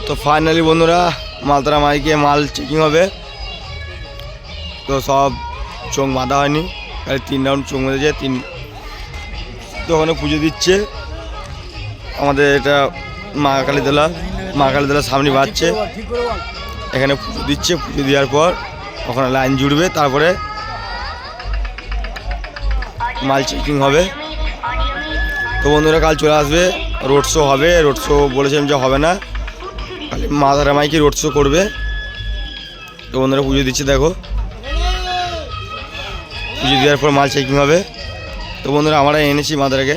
তো ফাইনালি বন্ধুরা মালতারা মাইকে মাল চেকিং হবে। তো সব চোখ বাঁধা হয়নি, খালি 3 রাউন্ড চোখ বেঁধেছে। তো ওখানে পুজো দিচ্ছে আমাদের, এটা মা কালীতলার সামনে বাজছে। এখানে পুজো দিচ্ছে, পুজো দেওয়ার পর ওখানে লাইন জুড়বে, তারপরে মাল চেকিং হবে। তো বন্ধুরা কাল চলে আসবে, রোড শো হবে। রোড শো বলেছিলাম যে হবে না, খালি মাতারা মাইকি রোড শো করবে। তো বন্ধুরা পুজো দিচ্ছে, দেখো পুজো দেওয়ার পর মাল চেকিং হবে। তো বন্ধুরা আমরা এনেছি মাতারাকে।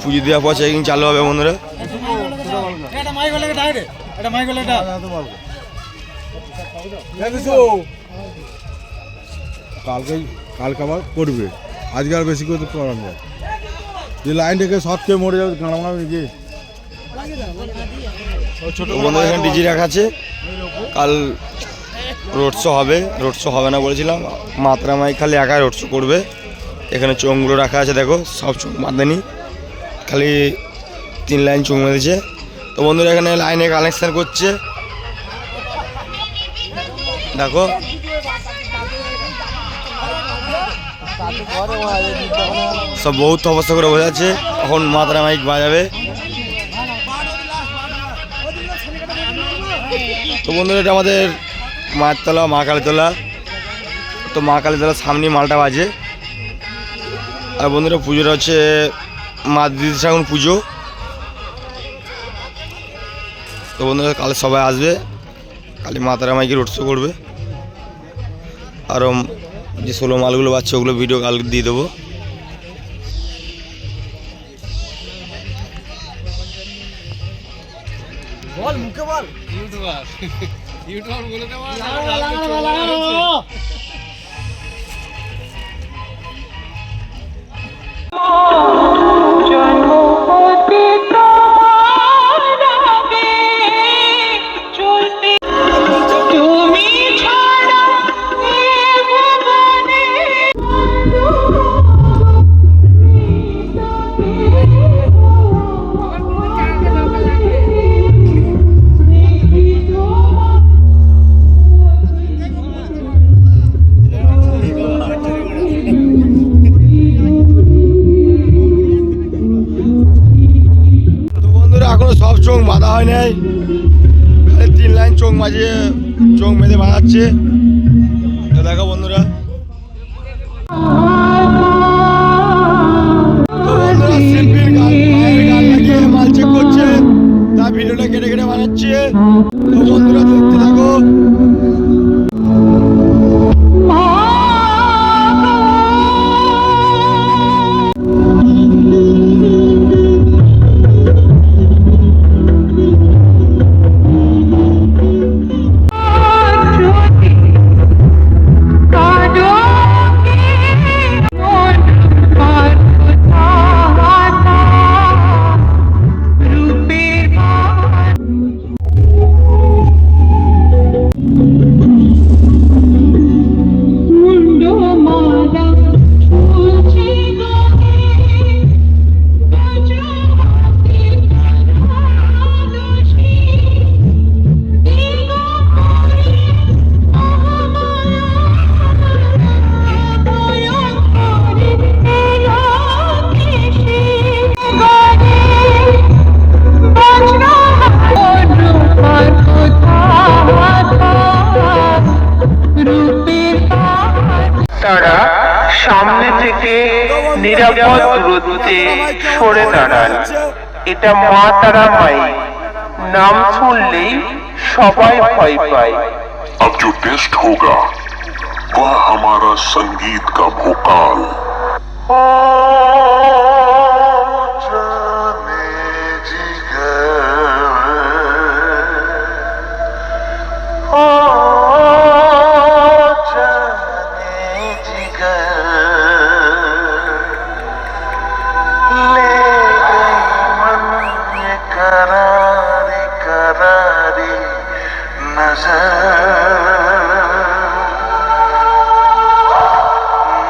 পুজো দেওয়ার পর চেকিং চালু হবে বন্ধুরা। কালকে আবার করবে, আজকে আর বেশি করে করানো যায়। যে লাইন থেকে সব খেয়ে মরে যাবে গাঁড়া নাকি। ছোটো বন্ধু এখানে ডিজি রাখা আছে, কাল রোড শো হবে। রোড শো হবে না বলেছিলাম, মাতারা মাই খালি একাই রোড শো করবে। এখানে চোঙগুলো রাখা আছে, দেখো সব চোখ বাঁধেনি, খালি 3 লাইন চোখ বেঁধেছে। তো বন্ধুরা এখানে লাইনে কানেকশান করছে, দেখো সব বহুত অবস্থা করে বোঝাচ্ছে। এখন মাতারা মাইক বাজাবে। তো বন্ধুরা এটা আমাদের মাতলা মা কালীতলা। তো মা কালীতলার সামনে মালটা বাজে। আর বন্ধুরা পুজোটা হচ্ছে মা দিদি ঠাকুর পুজো। তো বন্ধুরা কাল সবাই আসবে, কালী মাতারা মাইকে রোড শো করবে। আরও যে 16 মালগুলো বাচ্চা ওগুলো ভিডিও কাল দিয়ে দেবো। বল মুখে বল, ইউটিউবার বলে দেওয়া। সব চোখ বাঁধা হয় নাই, 3 লাইন চোখ মাঝিয়ে চোখ বেঁধে বাঁধাচ্ছে। তো দেখো বন্ধুরা, শিল্পীর মায়ের গান লাগিয়ে মাল চেক করছে, তার ভিডিওটা কেটে কেটে বানাচ্ছে। তো বন্ধুরা দেখতে থাকো। তারা সামনে থেকে নিরাপদ দূরত্বে সরে দাঁড়ান। এটা মা তারা মাই, নাম শুনলেই সবাই ভয় পায়। अब जो टेस्ट होगा वह हमारा संगीत का भोकाल।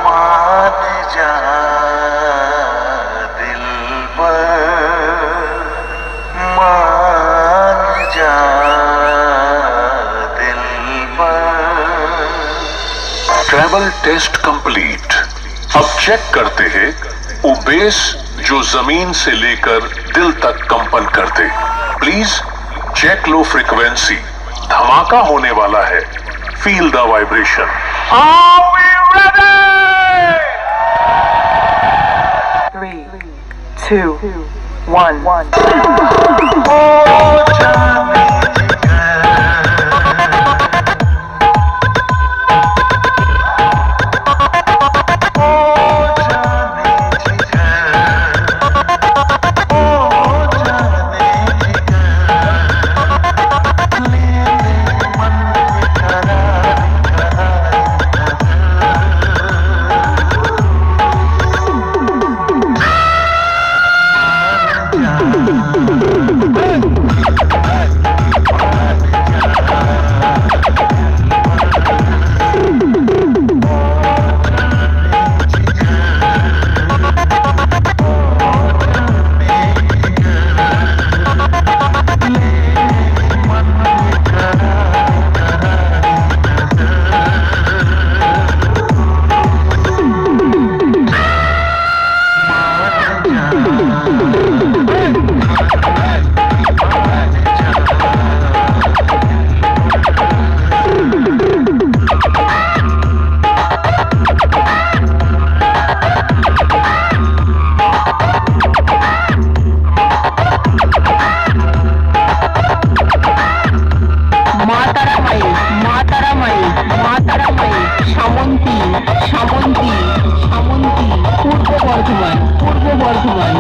मान जा ट्रैवल टेस्ट कंप्लीट। अब चेक करते हैं वो बेस जो जमीन से लेकर दिल तक कंपन करते। प्लीज चेक लो फ्रीक्वेंसी, धमाका होने वाला है। Feel the vibration. Are we ready? 3, 2, 1. সামন্তী Purba Bardhaman